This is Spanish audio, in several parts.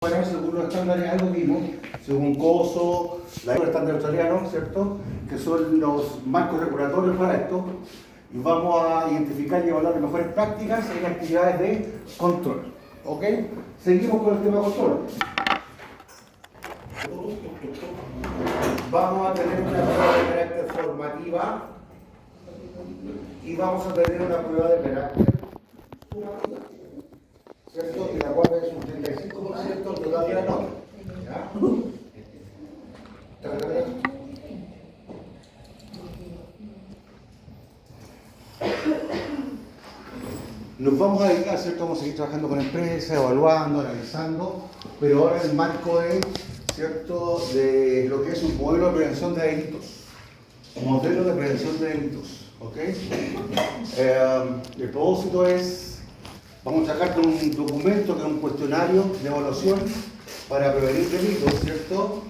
Bueno, según los estándares, algo mismo, según COSO, el estándar australiano, ¿cierto? Que son los marcos regulatorios para esto, y vamos a identificar y evaluar las mejores prácticas en actividades de control. ¿Ok? Seguimos con el tema control. Vamos a tener una prueba de carácter formativa y vamos a tener una prueba de carácter sumativa, ¿cierto? Y la cual es un 35% del total de la nota. ¿Ya? Nos vamos a dedicar, ¿cierto? Vamos a seguir trabajando con empresas, evaluando, analizando, pero ahora en el marco de, ¿cierto?, de lo que es un modelo de prevención de delitos. Un modelo de prevención de delitos, ¿ok? El propósito es, vamos a sacar un documento que es un cuestionario de evaluación para prevenir delitos, ¿cierto?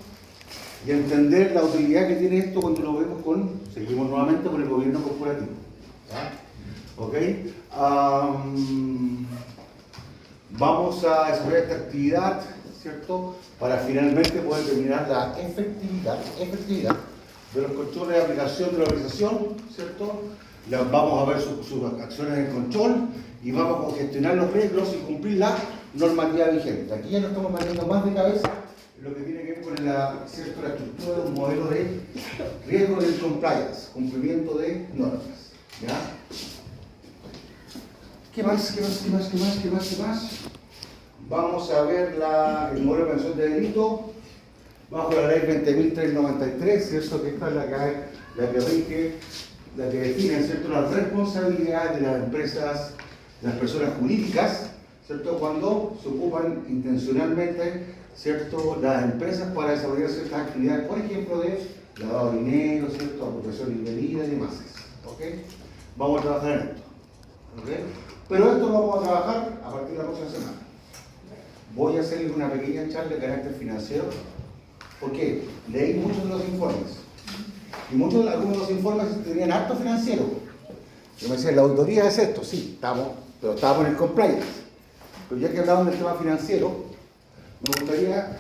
Y entender la utilidad que tiene esto cuando lo vemos seguimos nuevamente con el gobierno corporativo. ¿Ya? ¿Ok? Vamos a desarrollar esta actividad, ¿cierto? Para finalmente poder determinar la efectividad de los controles de aplicación de la organización, ¿cierto? Vamos a ver sus acciones de control y vamos a gestionar los riesgos y cumplir la normativa vigente. Aquí ya nos estamos metiendo más de cabeza en lo que tiene que ver con la estructura de un modelo de riesgo del compliance, cumplimiento de normas. ¿Ya? ¿Qué más? Vamos a ver el modelo de prevención de delito bajo la ley 20.393, ¿cierto? Que esta es la que rige, la que define, ¿cierto?, las responsabilidades de las empresas, de las personas jurídicas, ¿cierto?, cuando se ocupan intencionalmente, ¿cierto?, las empresas para desarrollar ciertas actividades, por ejemplo, de lavado de dinero, ¿cierto?, apropiación indebida y demás. ¿Ok? Vamos a trabajar en esto. ¿Ok? Pero esto lo vamos a trabajar a partir de la próxima semana. Voy a hacerles una pequeña charla de carácter financiero, porque leí muchos de los informes, y algunos de los informes tenían acto financiero. Yo me decía, la auditoría es esto, sí, pero estábamos en el compliance. Pero ya que hablaban del tema financiero, me gustaría,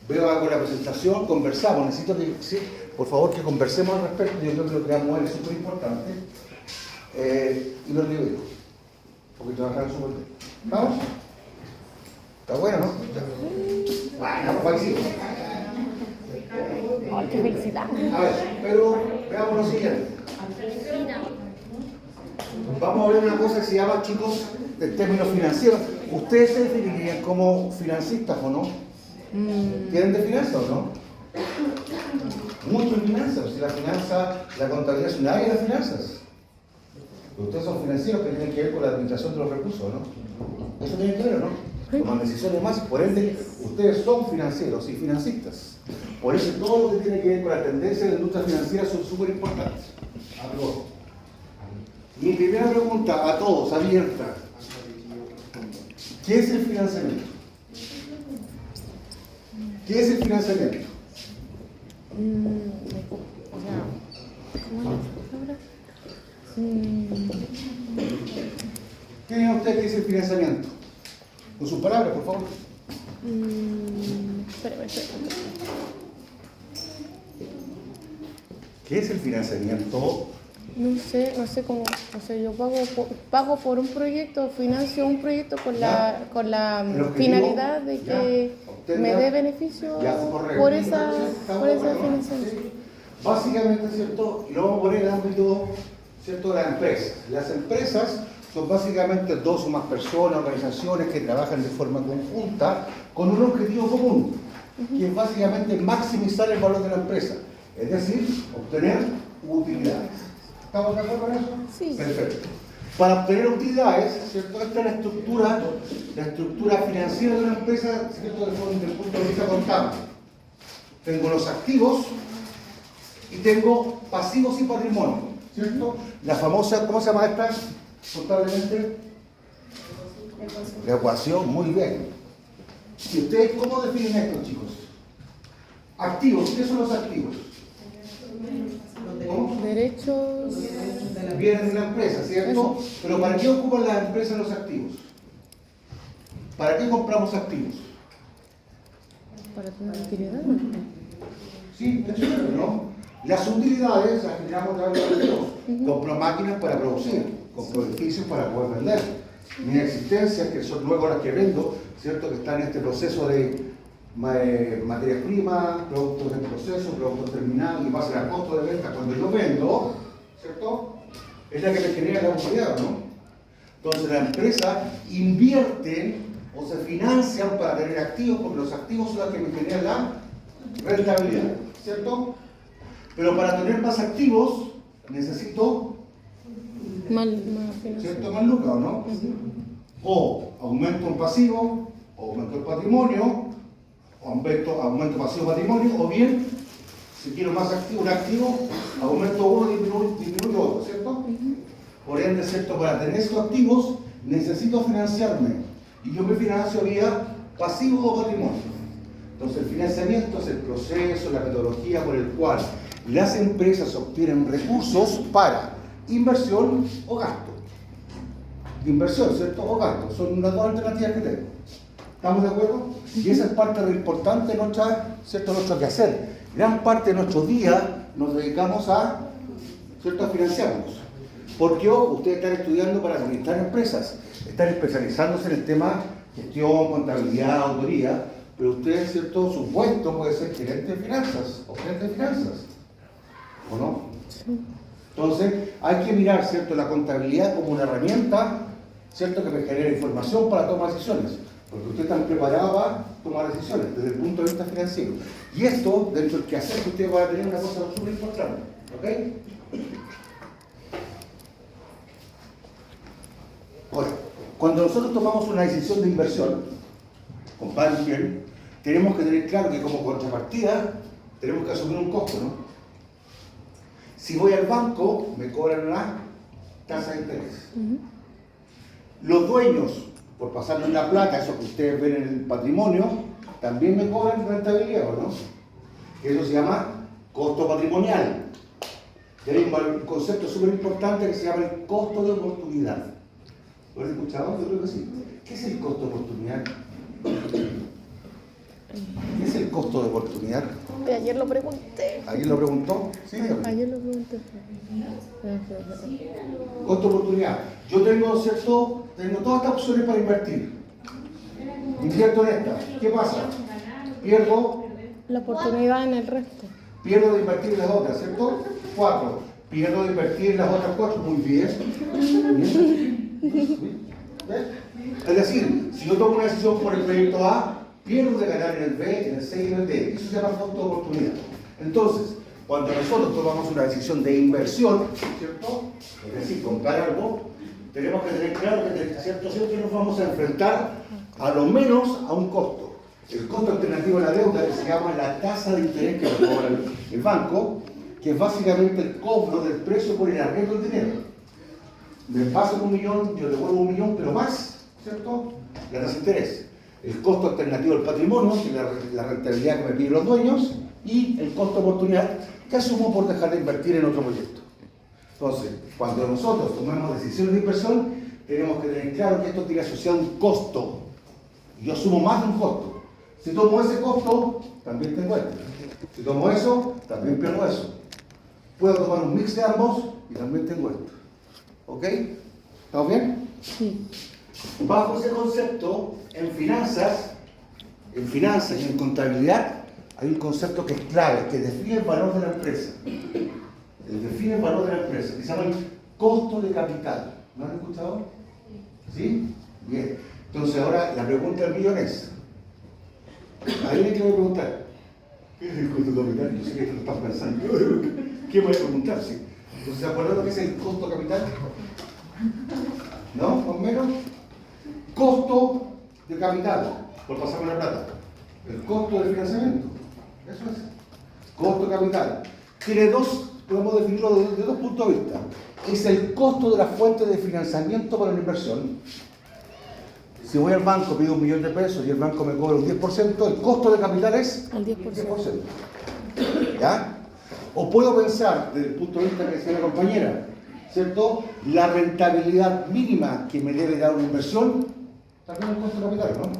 veo con la presentación, conversamos, necesito que, sí, por favor, que conversemos al respecto. Yo creo que lo que vamos a ver es súper importante, y los libros, porque trabajaron súper bien. ¿Vamos? Está bueno, ¿no? Bueno, pues ahí sí. ¡Ay, qué felicidad! A ver, pero veamos lo siguiente. Vamos a ver una cosa que se llama, chicos, de términos financieros. ¿Ustedes se definirían como financistas o no? ¿Tienen de finanzas o no? Mucho en finanzas. Si la contabilidad es una área de las finanzas. Pero ustedes son financieros que tienen que ver con la administración de los recursos, ¿no? Eso tiene que ver, ¿no? Toman decisiones más, por ende, ustedes son financieros y financistas. Por eso todo lo que tiene que ver con la tendencia de la industria financiera son súper importantes. Mi primera pregunta a todos, abierta. ¿Qué es el financiamiento? ¿Qué es el financiamiento? ¿Qué dice usted que es el financiamiento? Con sus palabras, por favor. Espérame. ¿Qué es el financiamiento? No sé cómo, yo pago por un proyecto, financio un proyecto con la finalidad de que me dé beneficio por esa financiación. Sí. Básicamente, ¿cierto? Y lo vamos a poner en el ámbito, ¿cierto?, de las empresas. Las empresas son básicamente dos o más personas, organizaciones que trabajan de forma conjunta con un objetivo común, que es básicamente maximizar el valor de la empresa, es decir, obtener utilidades. ¿Estamos de acuerdo con eso? Sí. Perfecto. Para obtener utilidades, ¿cierto?, esta es la estructura financiera de una empresa, ¿cierto?, desde el punto de vista contable. Tengo los activos y tengo pasivos y patrimonio, ¿cierto? La famosa, ¿cómo se llama esta contablemente? La ecuación, muy bien. ¿Y ustedes cómo definen esto, chicos? Activos, ¿qué son los activos? ¿Cómo? Derechos. Bienes de la empresa, ¿cierto? Pero ¿para qué ocupan las empresas los activos? ¿Para qué compramos activos? para tener utilidad. Sí, de hecho, ¿no? Las utilidades las generamos a través de Dios. Compro máquinas para producir, compro edificios para poder vender. Mis existencias, que son luego las que vendo, ¿cierto? Que están en este proceso de materias primas, productos en proceso, productos terminados y base a costo de venta. Cuando yo vendo, ¿cierto? Es la que me genera la utilidad, ¿no? Entonces las empresas invierten o se financian para tener activos, porque los activos son los que me generan la rentabilidad, ¿cierto? Pero para tener más activos necesito ¿cierto? Más lucas, ¿no? O aumento el pasivo, o aumento el patrimonio, o aumento pasivo patrimonio, o bien, si quiero más activo, un activo, aumento uno, disminuyo otro, ¿cierto? Por ende, ¿cierto? Para tener esos activos necesito financiarme. Y yo me financio vía pasivo o patrimonio. Entonces el financiamiento es el proceso, la metodología por el cual las empresas obtienen recursos para inversión o gasto. Inversión, ¿cierto? O gasto. Son las dos alternativas que tengo. ¿Estamos de acuerdo? Y esa es parte de lo importante de nuestro quehacer. Gran parte de nuestros días nos dedicamos a, ¿cierto? A financiarnos. Porque ustedes están estudiando para administrar empresas, están especializándose en el tema gestión, contabilidad, autoría, pero ustedes, ¿cierto? Su puesto puede ser gerente de finanzas o gerente de finanzas, ¿o no? Sí. Entonces, hay que mirar, ¿cierto? La contabilidad como una herramienta, ¿cierto? Que me genera información para tomar decisiones, porque ustedes están preparados para tomar decisiones desde el punto de vista financiero. Y esto, dentro del quehacer que ustedes van a tener una cosa súper importante, ¿ok? Ahora, cuando nosotros tomamos una decisión de inversión, compadre bien, tenemos que tener claro que como contrapartida tenemos que asumir un costo, ¿no? Si voy al banco, me cobran una tasa de interés. Los dueños, por pasarle la plata, eso que ustedes ven en el patrimonio, también me cobran rentabilidad, ¿no? Eso se llama costo patrimonial. Y hay un concepto súper importante que se llama el costo de oportunidad. ¿Lo has escuchado? Yo creo que sí. ¿Qué es el costo de oportunidad? ¿Qué es el costo de oportunidad? Ayer lo pregunté. ¿Ayer lo preguntó? Sí, ayer lo pregunté. Costo de oportunidad. Yo tengo todas estas opciones para invertir. Invierto en esta. ¿Qué pasa? Pierdo la oportunidad en el resto. Pierdo de invertir en las otras, ¿cierto? 4. Pierdo de invertir en las otras 4. Muy bien. ¿Ves? Es decir, si yo tomo una decisión por el proyecto A, pierdo de ganar en el B, en el C y en el D. Eso se llama costo de oportunidad. Entonces, cuando nosotros tomamos una decisión de inversión, ¿cierto? Es decir, comprar algo, tenemos que tener claro que ¿cierto? Siempre nos vamos a enfrentar a lo menos a un costo. El costo alternativo de la deuda, que se llama la tasa de interés que nos cobra el banco, que es básicamente el cobro del precio por el arriendo del dinero. Me pasan 1 millón, yo devuelvo 1 millón, pero más, ¿cierto? La tasa de interés. El costo alternativo del patrimonio, que es la rentabilidad que me piden los dueños, y el costo de oportunidad que asumo por dejar de invertir en otro proyecto. Entonces, cuando nosotros tomamos decisiones de inversión, tenemos que tener claro que esto tiene asociado un costo. Yo asumo más de un costo. Si tomo ese costo, también tengo este. Si tomo eso, también pierdo eso. Puedo tomar un mix de ambos y también tengo esto. ¿Ok? ¿Estamos bien? Sí. Bajo ese concepto, en finanzas y en contabilidad, hay un concepto que es clave, que define el valor de la empresa. Define el valor de la empresa, que se llama el costo de capital. ¿No han escuchado? ¿Sí? Bien. Entonces ahora la pregunta del millón es, ¿alguien que me va a preguntar? ¿Qué es el costo de capital? Yo sé que esto lo están pensando. ¿Qué me voy a preguntar? Sí. Entonces, ¿se acuerdan lo que es el costo de capital? ¿No? ¿Más o menos? Costo de capital, por pasarme la plata. El costo de financiamiento. Eso es. Costo de capital. Tiene podemos definirlo desde 2 puntos de vista. Es el costo de la fuente de financiamiento para la inversión. Si voy al banco, pido 1 millón de pesos y el banco me cobra un 10%, el costo de capital es el 10%. ¿Ya? O puedo pensar, desde el punto de vista que decía la compañera, ¿cierto? La rentabilidad mínima que me debe dar una inversión, también el costo de capital, ¿no?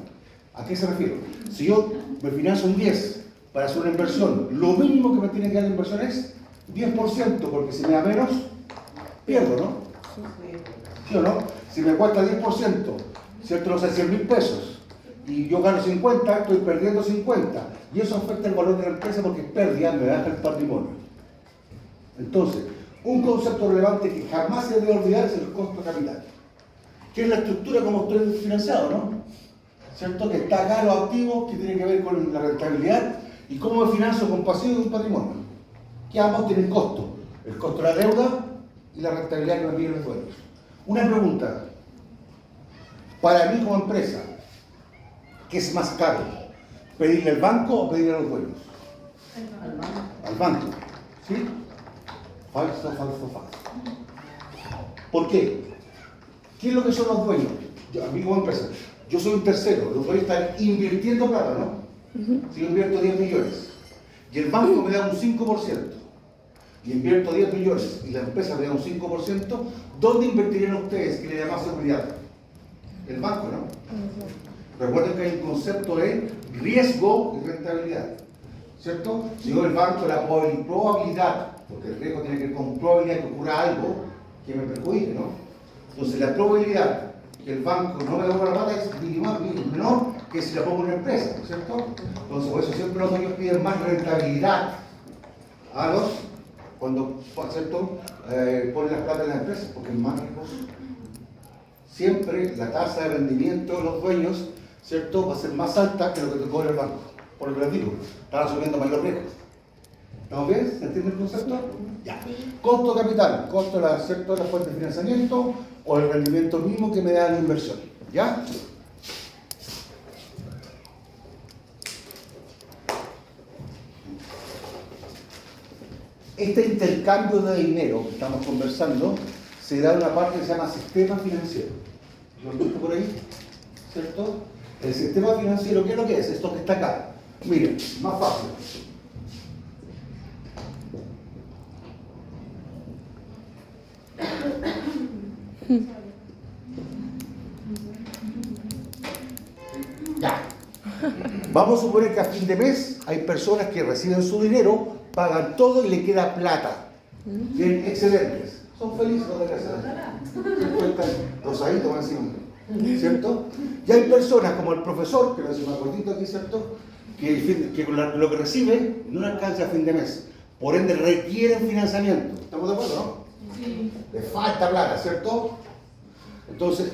¿A qué se refiere? Si yo me financio un 10 para hacer una inversión. Lo mínimo que me tiene que dar la inversión es 10%, porque si me da menos, pierdo, ¿no? ¿Sí o no? Si me cuesta 10%, ¿cierto? No sé, 100.000 pesos, y yo gano 50, estoy perdiendo 50. Y eso afecta el valor de la empresa porque es pérdida, me baja el patrimonio. Entonces, un concepto relevante que jamás se debe olvidar es el costo capital, que es la estructura como estoy financiado, ¿no? ¿Cierto? Que está acá los activos, que tiene que ver con la rentabilidad y cómo me financio con pasivo y un patrimonio, que ambos tienen costo, el costo de la deuda y la rentabilidad que me piden los dueños. Una pregunta, para mí como empresa, ¿qué es más caro? ¿Pedirle al banco o pedirle a los dueños? Al banco. ¿Sí? Falso, falso, falso. ¿Por qué? ¿Qué es lo que son los dueños? Yo, a mí como empresa, yo soy un tercero, los dueños están invirtiendo plata, ¿no? Si yo invierto 10 millones y el banco me da un 5%, y invierto 10 millones y la empresa me da un 5%, ¿dónde invertirían ustedes que le da más seguridad? El banco, ¿no? Recuerden que hay un concepto de riesgo y rentabilidad, ¿cierto? Si yo el banco, la probabilidad, porque el riesgo tiene que ver con probabilidad que ocurra algo que me perjudique, ¿no? Entonces la probabilidad que el banco no me devuelva la plata es menor que si la pongo en una empresa, ¿cierto? Entonces por eso siempre los dueños piden más rentabilidad a los, cuando, ¿cierto? Ponen las plata en las empresas, porque es más riesgoso. Siempre la tasa de rendimiento de los dueños, ¿cierto?, va a ser más alta que lo que te cobra el banco. Por lo que les digo, están asumiendo mayor riesgo. ¿Estamos bien? ¿Se entiende el concepto? Ya. Costo capital, costo de la fuente de financiamiento o el rendimiento mismo que me da la inversión. ¿Ya? Este intercambio de dinero que estamos conversando se da en una parte que se llama sistema financiero. ¿Lo han visto por ahí? ¿Cierto? El sistema financiero, ¿qué es lo que es? Esto que está acá. Miren, más fácil. Ya. Vamos a suponer que a fin de mes hay personas que reciben su dinero, pagan todo y le queda plata. Bien, excedentes. Son felices los de casa. Se cuentan rosaditos encima. ¿Cierto? Y hay personas como el profesor, que lo hace más cortito aquí, ¿cierto? Que con lo que recibe no le alcanza a fin de mes. Por ende requieren financiamiento. ¿Estamos de acuerdo, no? Sí. Le falta plata, ¿cierto? Entonces,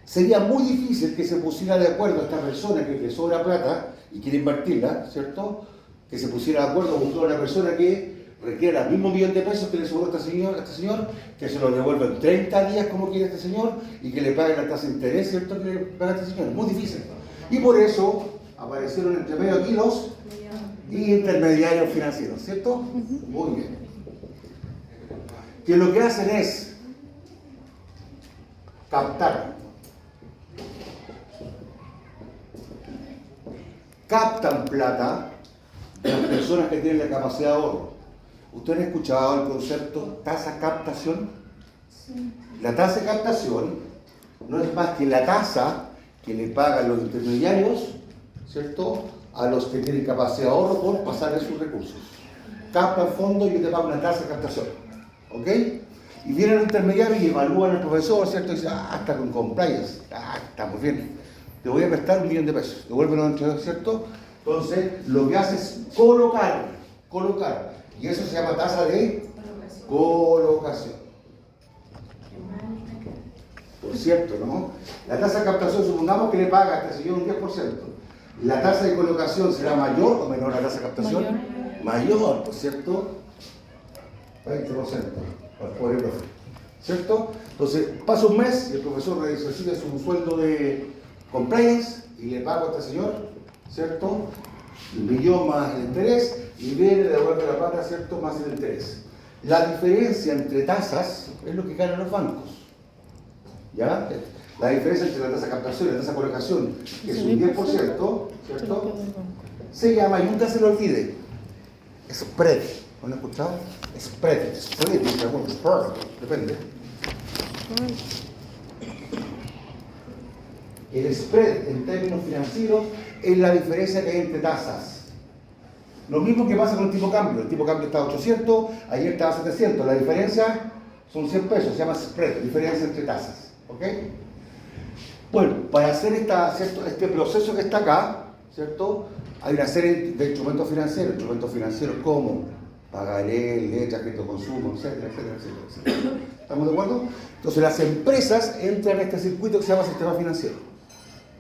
sería muy difícil que se pusiera de acuerdo esta persona que le sobra plata y quiere invertirla, ¿cierto? Que se pusiera de acuerdo a buscar una persona que requiera el mismo millón de pesos que le sobró a este señor, que se lo devuelva en 30 días como quiere este señor y que le pague la tasa de interés, ¿cierto? Que le paga este señor. Es muy difícil. Y por eso aparecieron entre medio aquí los intermediarios financieros, ¿cierto? Muy bien. Que lo que hacen es captan plata de las personas que tienen la capacidad de ahorro. ¿Ustedes han escuchado el concepto tasa captación? Sí. La tasa de captación no es más que la tasa que le pagan los intermediarios, ¿cierto?, a los que tienen capacidad de ahorro por pasarle sus recursos. Capta el fondo y yo te pago una tasa de captación. ¿Ok? Y viene el intermediario y evalúan al profesor, ¿cierto? Y dice, está con compliance, está muy bien. Te voy a prestar 1 millón de pesos, devuélvelo entre, ¿cierto? Entonces, lo que hace es colocar. Y eso se llama tasa de colocación. Por cierto, ¿no? La tasa de captación, supongamos que le paga a este señor un 10%. ¿La tasa de colocación será mayor o menor a la tasa de captación? Mayor, ¿por cierto? 20%, para el pobre profe. ¿Cierto? Entonces, pasa un mes y el profesor recibe su sueldo de compliance y le paga a este señor, ¿cierto?, 1 millón más el interés y viene, le devuelve la plata, ¿cierto?, más el interés. La diferencia entre tasas es lo que ganan los bancos. ¿Ya? La diferencia entre la tasa de captación y la tasa de colocación, que es un 10%, ¿cierto?, se llama, y nunca se lo olvide, spread. ¿Lo han escuchado? Spread, depende. El spread en términos financieros es la diferencia que hay entre tasas. Lo mismo que pasa con el tipo de cambio. El tipo de cambio está a 800, ayer estaba a 700. La diferencia son 100 pesos, se llama spread, diferencia entre tasas. ¿Ok? Bueno, para hacer ¿cierto? Este proceso que está acá, ¿cierto? Hay una serie de instrumentos financieros como pagaré, letras, crédito de consumo, etcétera, etcétera, etcétera, etcétera. ¿Estamos de acuerdo? Entonces las empresas entran en este circuito que se llama sistema financiero.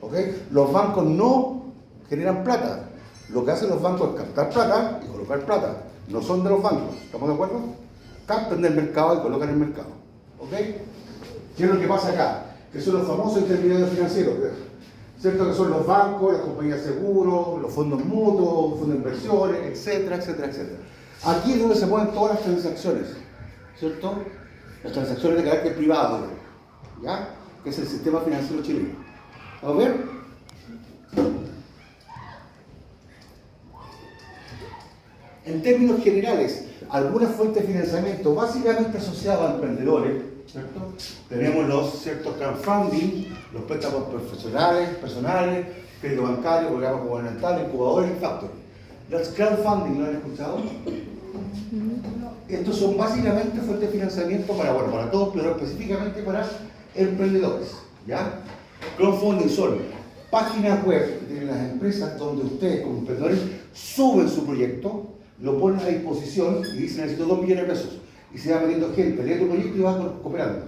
¿Ok? Los bancos no generan plata. Lo que hacen los bancos es captar plata y colocar plata. No son de los bancos. ¿Estamos de acuerdo? Captan del mercado y colocan en el mercado. ¿Ok? ¿Qué es lo que pasa acá? Que son los famosos intermediarios financieros. ¿Cierto? Que son los bancos, las compañías de seguros, los fondos mutuos, fondos de inversiones, etcétera, etcétera, etcétera. Aquí es donde se mueven todas las transacciones. ¿Cierto? Las transacciones de carácter privado. ¿Ya? Que es el sistema financiero chileno. ¿Vamos a ver? En términos generales, algunas fuentes de financiamiento básicamente asociadas a emprendedores, ¿cierto? Tenemos los ciertos crowdfunding, los préstamos personales, crédito bancario, programas gubernamentales, incubadores y factoring. Los crowdfunding, ¿lo han escuchado? Estos son básicamente fuentes de financiamiento para todos, pero específicamente para emprendedores, ¿ya? Crowdfunding son páginas web que tienen las empresas donde ustedes como emprendedores suben su proyecto, lo ponen a disposición y dicen necesito 2 millones de pesos. Y se va metiendo gente, lee tu proyecto y vas cooperando.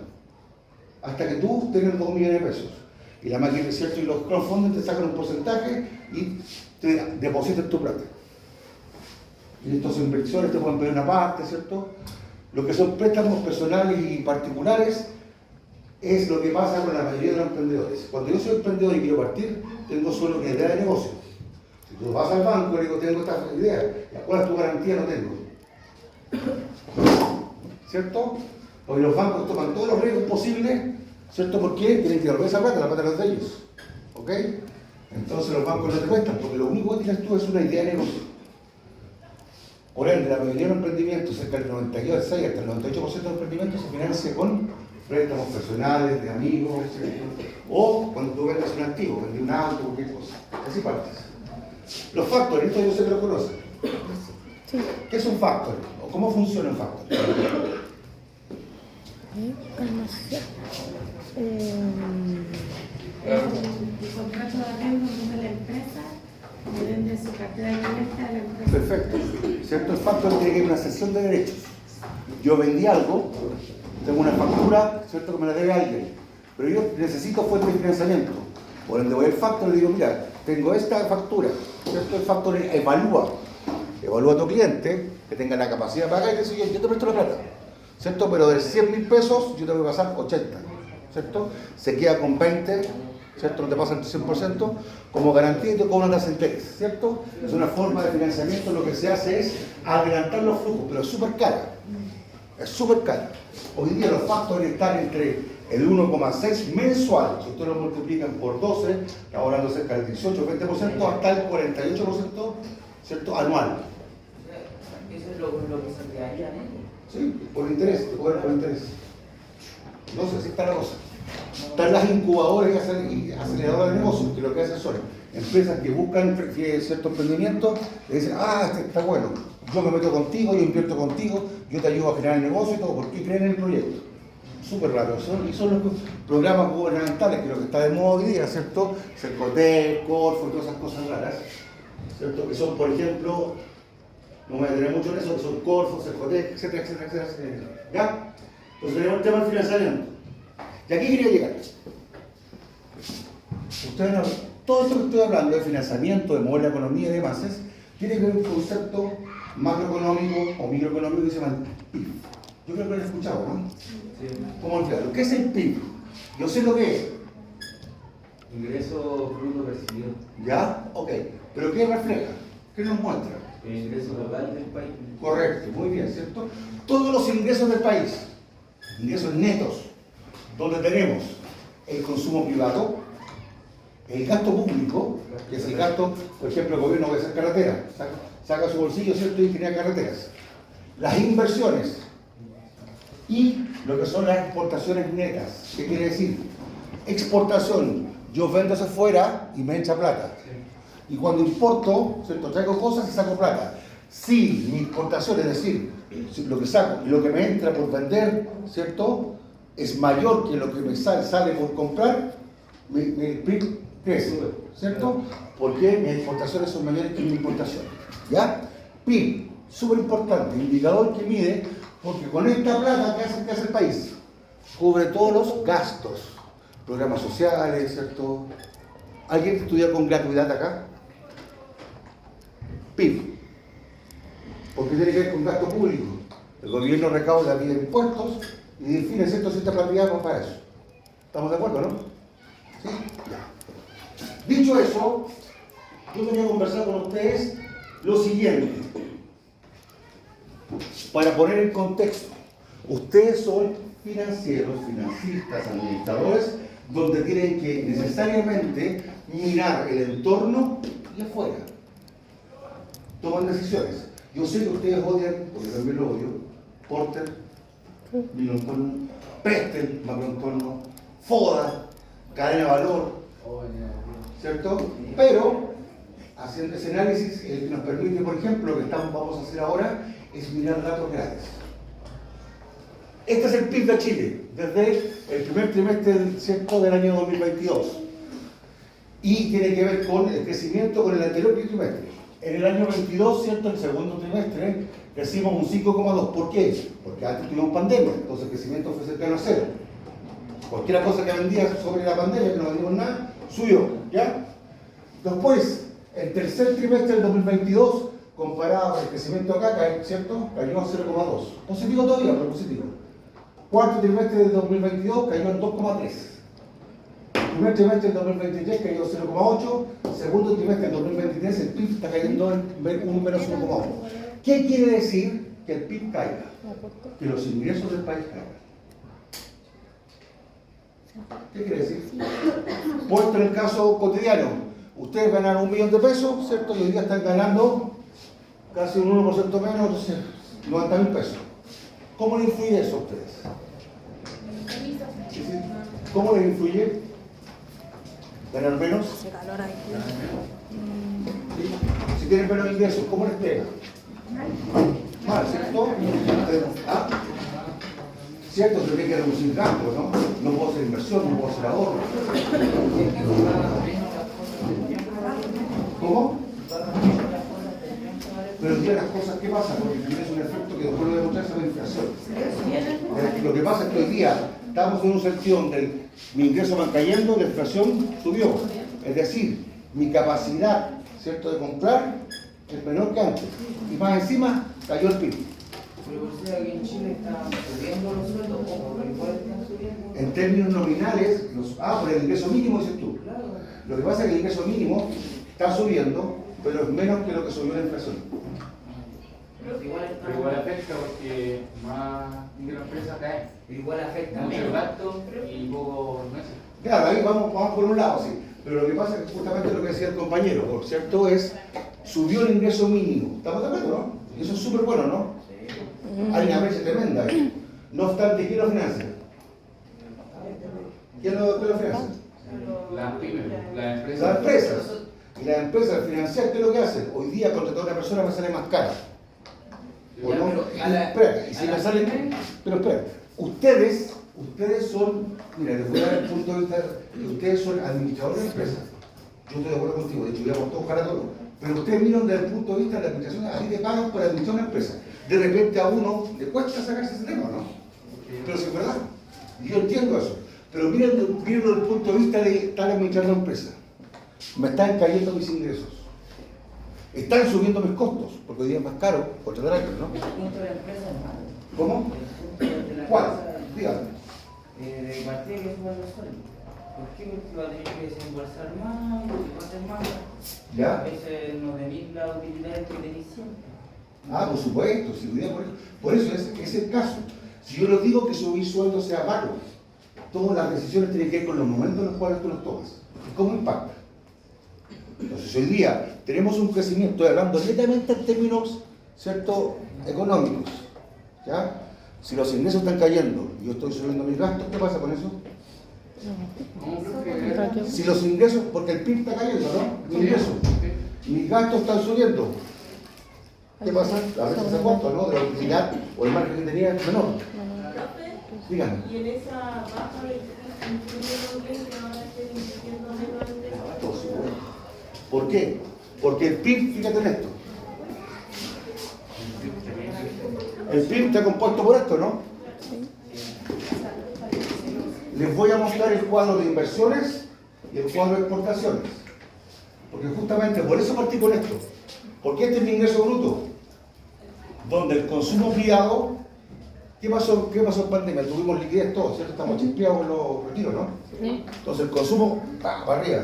Hasta que tú tengas 2 millones de pesos. Y la máquina, ¿cierto? Y los crowdfunding te sacan un porcentaje y te depositan tu plata. Y estos inversores te pueden pedir una parte, ¿cierto? Lo que son préstamos personales y particulares es lo que pasa con la mayoría de los emprendedores. Cuando yo soy emprendedor y quiero partir, tengo solo una idea de negocio. Si tú vas al banco y digo, tengo esta idea, ¿cuál es tu garantía? No tengo. ¿Cierto? Porque los bancos toman todos los riesgos posibles, ¿cierto? ¿Por qué? Tienen que devolver esa plata, la plata es de ellos. ¿Ok? Entonces los bancos no te prestan, porque lo único que tienes tú es una idea de negocio. Por ende, la mayoría de los emprendimientos, cerca del 96 hasta el 98% de los emprendimientos se financia con préstamos personales, de amigos, ¿cierto? O cuando tú vendes un activo, vendes un auto, cualquier cosa. Así partes. Los factores, esto yo sé que lo conocen. Sí. ¿Qué es un factor? ¿O cómo funciona un factor? El contrato de arriendo donde la empresa le vende su cartera de clientes a la empresa. Perfecto. ¿Cierto? El factor tiene que ir una cesión de derechos. Yo vendí algo, tengo una factura, ¿cierto? Que me la debe alguien, pero yo necesito fuente de financiamiento. Por ende voy al factor y le digo, mira, tengo esta factura, ¿cierto? El factor evalúa a tu cliente que tenga la capacidad de pagar y dice, yo te presto la plata, ¿cierto? Pero de 100.000 pesos yo te voy a pasar 80, ¿cierto? Se queda con 20, ¿cierto? No te pasa el 100%, como garantía y te cobran las interés, ¿cierto? Es una forma de financiamiento, lo que se hace es adelantar los flujos, pero es súper cara. Es súper cara. Hoy día los factores están entre el 1,6 mensual, si ustedes lo multiplican por 12, estamos hablando cerca del 18-20%, hasta el 48%, ¿cierto? Anual. Eso es lo que se quedaría, ¿no? Sí, por interés, te cobran por interés. No sé, así está la cosa. Están las incubadoras y aceleradoras de negocios, que lo que hacen son empresas que buscan cierto emprendimiento, le dicen, este está bueno, yo me meto contigo, yo invierto contigo, yo te ayudo a generar el negocio y todo, porque creen en el proyecto. Súper raro. Y son los programas gubernamentales, que lo que está de moda hoy día, ¿cierto? Cercotec, Corfo, todas esas cosas raras, ¿cierto? Que son, por ejemplo, no me voy a detener mucho en eso, que son Corfo, Cercotec, etcétera, etcétera, etcétera. ¿Ya? Entonces tenemos el tema del financiamiento. ¿Y aquí quería llegar? Ustedes no, todo esto que estoy hablando de financiamiento, de mover la economía y demás, tiene que ver con un concepto macroeconómico o microeconómico que se llama PIB. Yo creo que lo han escuchado, ¿no? Sí. ¿Cómo olvidarlo? ¿Qué es el PIB? Yo sé lo que es. Ingreso bruto percibido. ¿Ya? Ok. ¿Pero qué refleja? ¿Qué nos muestra? El ingreso total del país. Correcto, muy bien, ¿cierto? Todos los ingresos del país, ingresos netos, donde tenemos el consumo privado, el gasto público, que es el gasto, por ejemplo, el gobierno va a hacer carreteras, saca su bolsillo, ¿cierto? Y genera carreteras. Las inversiones y lo que son las exportaciones netas. ¿Qué quiere decir? Exportación, yo vendo hacia afuera y me echa plata. Y cuando importo, ¿cierto? Traigo cosas y saco plata. Si mi importación, es decir, lo que saco y lo que me entra por vender, ¿cierto? Es mayor que lo que me sale por comprar, mi PIB crece, ¿cierto? Porque mis exportaciones son mayores que mis importaciones. ¿Ya? PIB, súper importante, indicador que mide, porque con esta plata, ¿qué hace el país? Cubre todos los gastos, programas sociales, ¿cierto? ¿Alguien estudia con gratuidad acá? PIB. Porque tiene que ver con gasto público. El gobierno recauda vía impuestos y define cierta cantidad para eso. ¿Estamos de acuerdo, no? ¿Sí? Ya. Dicho eso, yo quería conversar con ustedes lo siguiente. Para poner en contexto, ustedes son financieros, financistas, administradores, donde tienen que necesariamente mirar el entorno y afuera. Toman decisiones. Yo sé que ustedes odian, porque también lo odio, Porter, Milontorno, Prestel, Macrontorno, Foda, cadena de valor, ¿cierto? Pero, haciendo ese análisis, el que nos permite, por ejemplo, lo que vamos a hacer ahora, es mirar datos grandes. Este es el PIB de Chile, desde el primer trimestre, ¿cierto?, del año 2022. Y tiene que ver con el crecimiento con el anterior trimestre. En el año 22, ¿cierto?, el segundo trimestre, crecimos un 5,2. ¿Por qué? Porque antes tuvimos pandemia, entonces el crecimiento fue cercano a cero. Cualquier cosa que vendía sobre la pandemia, que no vendimos nada, subió, ¿ya? Después, el tercer trimestre del 2022, comparado con el crecimiento acá, ¿cierto?, cayó a 0,2. Positivo todavía, pero positivo. Cuarto trimestre del 2022 cayó en 2,3. Primer trimestre del 2023 cayó 0,8. Segundo trimestre del 2023 el PIB está cayendo en un menos 1,1. ¿Qué quiere decir que el PIB caiga? Que los ingresos del país caigan. ¿Qué quiere decir? Puesto en el caso cotidiano, ustedes ganan 1 millón de pesos, ¿cierto? Y hoy día están ganando casi un 1% menos, entonces 90.000 pesos. ¿Cómo les influye eso a ustedes? ¿Cómo les influye? ¿Ganar menos? Si tienen menos ingresos, ¿cómo les pega? Mal, ¿cierto? ¿Ah? ¿Cierto? Se tiene que reducir gastos, ¿no? No puedo hacer inversión, no puedo hacer ahorro. ¿Cómo? Pero mira las cosas, ¿qué pasa? Porque tienes un efecto que después lo demostrar es la inflación. Lo que pasa es que hoy día estamos en un sentido donde mi ingreso va cayendo, la inflación subió. Es decir, mi capacidad, ¿cierto?, de comprar es menor que antes. Y más encima cayó el PIB. Pero por ser aquí en Chile están subiendo los sueldos, ¿cómo? ¿Igual están subiendo? En términos nominales, por el ingreso mínimo, dices tú. Claro. Lo que pasa es que el ingreso mínimo está subiendo, pero es menos que lo que subió la inflación. Pero igual afecta porque más ingresos de empresa caen. igual afecta Mucho menos. gasto y pocos meses. Claro, ahí vamos por un lado, sí. Pero lo que pasa es que justamente lo que decía el compañero, por cierto, es subió el ingreso mínimo. ¿Estamos de acuerdo, no? Y eso es súper bueno, ¿no? Hay una brecha tremenda ahí. No obstante, ¿quién lo financia? ¿Quién lo financia? Las pymes, las empresas. Las empresas. Y las empresas al financiar, ¿qué es lo que hacen? Hoy día contratar a una persona me sale más cara. ¿O Ya, no? pero Espera, y si me salen. Pero espera, ustedes son, mira, les voy a dar el punto de vista, que ustedes son administradores de empresas. Yo estoy de acuerdo contigo, de hecho, voy a todo para todo. Pero ustedes miran desde el punto de vista de la administración, así te pagan por administrar una empresa. De repente a uno le cuesta sacarse ese tema, ¿no? Pero sí es verdad. Y yo entiendo eso. Pero miren desde el punto de vista de estar administrando una empresa. Me están cayendo mis ingresos. Están subiendo mis costos, porque hoy día es más caro contratar a alguien, ¿no? El punto de la empresa es malo. ¿Cómo? El punto de la ¿Cuál? empresa, Dígame. de partida que suban los sueldos. ¿Por qué? Porque va a tener que desembolsar más, porque va a ser más. ¿Ya? Ese no tenéis la utilidad que tenéis siempre. Ah, por supuesto, si hoy día por eso es el caso. Si yo les digo que subir sueldo sea malo, todas las decisiones tienen que ver con los momentos en los cuales tú los tomas. ¿Y cómo impacta? Entonces hoy día tenemos un crecimiento, estoy hablando netamente en términos, ¿cierto?, económicos. ¿Ya? Si los ingresos están cayendo y yo estoy subiendo mis gastos, ¿qué pasa con eso? No, creo que Si los ingresos, porque el PIB está cayendo, ¿no? Mi ingreso. mis gastos están subiendo. ¿Qué pasa? La brecha se ha puesto, ¿no? De la utilidad o el margen que tenía es menor. Dígame. Y en esa baja del incluyendo que ahora estén invirtiendo menos en eso. ¿Por qué? Porque el PIB, fíjate en esto. El PIB está compuesto por esto, ¿no? Les voy a mostrar el cuadro de inversiones y el cuadro de exportaciones. Porque justamente por eso partí con esto. Porque este es mi ingreso bruto. Donde el consumo privado, ¿qué pasó en pandemia? Tuvimos liquidez todos, ¿cierto? Estamos chispeados en los retiros, ¿no? Sí. Entonces el consumo, para arriba.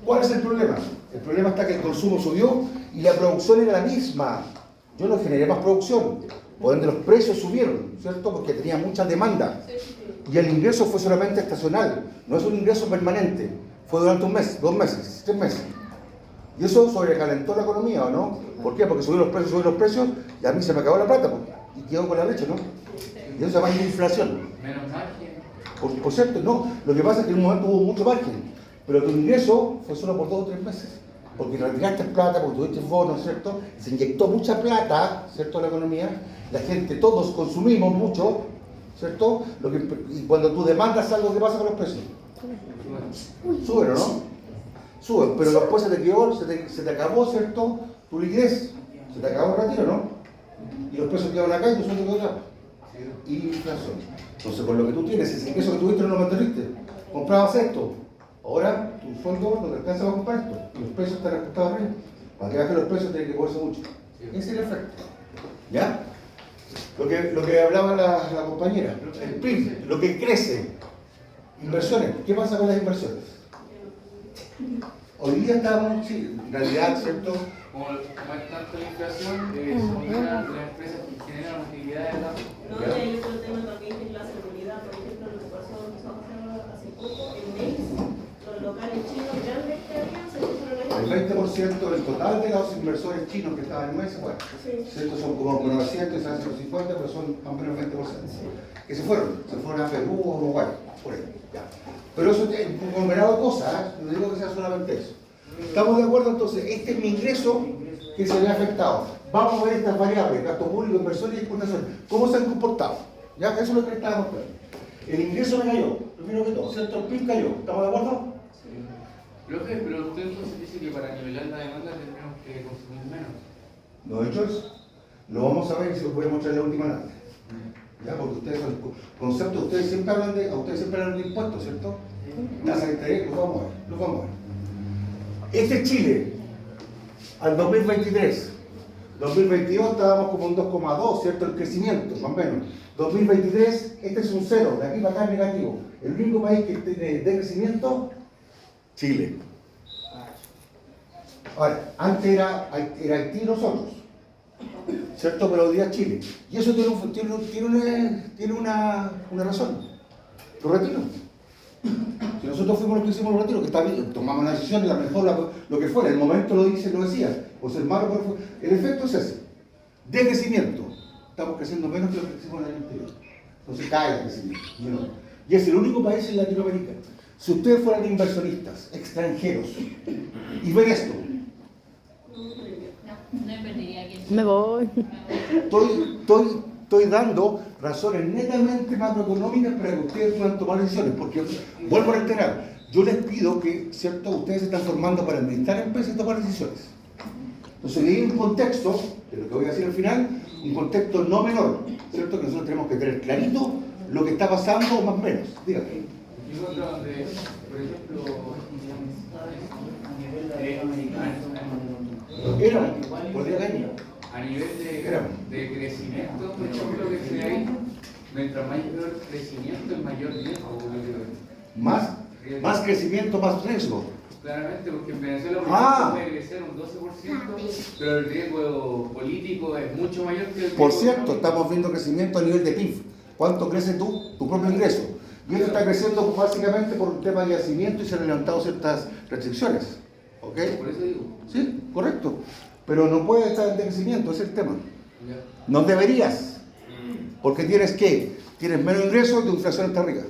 ¿Cuál es el problema? El problema está que el consumo subió y la producción era la misma. Yo no generé más producción. Por ende los precios subieron, ¿cierto? Porque tenía mucha demanda. Y el ingreso fue solamente estacional, no es un ingreso permanente. Fue durante un mes, 2 meses, 3 meses. Y eso sobrecalentó la economía, ¿o no? ¿Por qué? Porque subieron los precios y a mí se me acabó la plata, pues, y quedó con la leche, ¿no? Y eso se llama inflación. Menos margen. Por cierto, no. Lo que pasa es que en un momento hubo mucho margen, pero tu ingreso fue solo por 2 o 3 meses. Porque retiraste plata, porque tuviste bonos, ¿cierto? Se inyectó mucha plata, ¿cierto? A la economía. La gente, todos consumimos mucho, ¿cierto? Y cuando tú demandas algo, ¿qué pasa con los precios? Suben, ¿o no? Suben, pero después se te quedó, se te acabó, ¿cierto? Tu liquidez. Se te acabó el retiro, ¿no? Y los precios quedaron acá y tú solo quedó acá. Inflación. Entonces, con lo que tú tienes, ese ingreso que tuviste no lo mantuviste. Comprabas esto. Ahora tu sueldo no te alcanza para comprar esto. Y los precios están ajustados arriba. Para que bajen los precios tiene que moverse mucho. Ese es el efecto. ¿Ya? Lo que hablaba la compañera. El PIB, lo que crece. Inversiones. ¿Qué pasa con las inversiones? Hoy día estamos, sí, en realidad, ¿cierto? Como hay tanta inflación, son las empresas que generan utilidades. No, y hay otro tema también que es la seguridad. Por ejemplo, lo que pasó hace poco en Mace, los locales chinos grandes que habían se pusieron a El 20% del total de los inversores chinos que estaban en Mace, bueno, ¿cierto? Son como 900, 150, pero son más o menos 20%. Que se fueron a Perú o Uruguay, por ahí, ya. Pero eso es un conglomerado de cosas, ¿eh? No digo que sea solamente eso. ¿Estamos de acuerdo? Entonces, este es mi ingreso que se ve afectado. Vamos a ver estas variables, gasto público, inversiones y exportaciones. ¿Cómo se han comportado? ¿Ya? Eso es lo que le estaba mostrando. El ingreso me cayó, primero que todo, ¿cierto? El PIB cayó. ¿Estamos de acuerdo? Profe, pero usted entonces dice que para nivelar la demanda tendríamos que consumir menos. No he hecho eso. Lo vamos a ver y se lo voy a mostrar en la última antes. ¿Ya? Porque ustedes, el concepto, ustedes siempre hablan de impuestos, ¿cierto? Tasa de interés, lo vamos a ver. Este es Chile, al 2023. 2022 estábamos como en 2,2, ¿cierto? El crecimiento, más o menos. 2023, este es un 0, de aquí para acá es negativo. El único país que tiene de crecimiento, Chile. Ahora, antes era Haití y nosotros, ¿cierto? Pero hoy día es Chile. Y eso tiene una razón. Los retiros. Si nosotros fuimos los que hicimos los retiros, que está bien, tomamos la decisión, la mejor, lo que fuera, el momento lo decía, pues el malo, el efecto es ese, de crecimiento. Estamos creciendo menos que lo que crecimos el año anterior. Entonces cae el crecimiento. Y es el único país en Latinoamérica. Si ustedes fueran inversionistas extranjeros y ven esto, Me voy. estoy dando razones netamente macroeconómicas para que ustedes puedan tomar decisiones, porque vuelvo a reiterar, yo les pido que, ¿cierto?, ustedes se están formando para administrar empresas y tomar decisiones. Entonces, hay un contexto, de lo que voy a decir al final, un contexto no menor, ¿cierto?, que nosotros tenemos que tener clarito lo que está pasando, más o menos. Dígame. Y otro donde, por ejemplo, Era, a nivel de crecimiento, por ejemplo, que se hay, mientras mayor crecimiento, mayor riesgo. Más crecimiento, más riesgo. Claramente, porque en Venezuela por ejemplo, puede crecer un 12%, pero el riesgo político es mucho mayor que el riesgo. Por cierto, estamos viendo crecimiento a nivel de PIB. ¿Cuánto crece tu propio ingreso? Y esto está creciendo básicamente por un tema de yacimiento y se han levantado ciertas restricciones. ¿Ok? Por eso digo. Sí, correcto. Pero no puede estar en crecimiento, ese es el tema. Ya. No deberías. Porque tienes menos ingresos y tu inflación está arriba.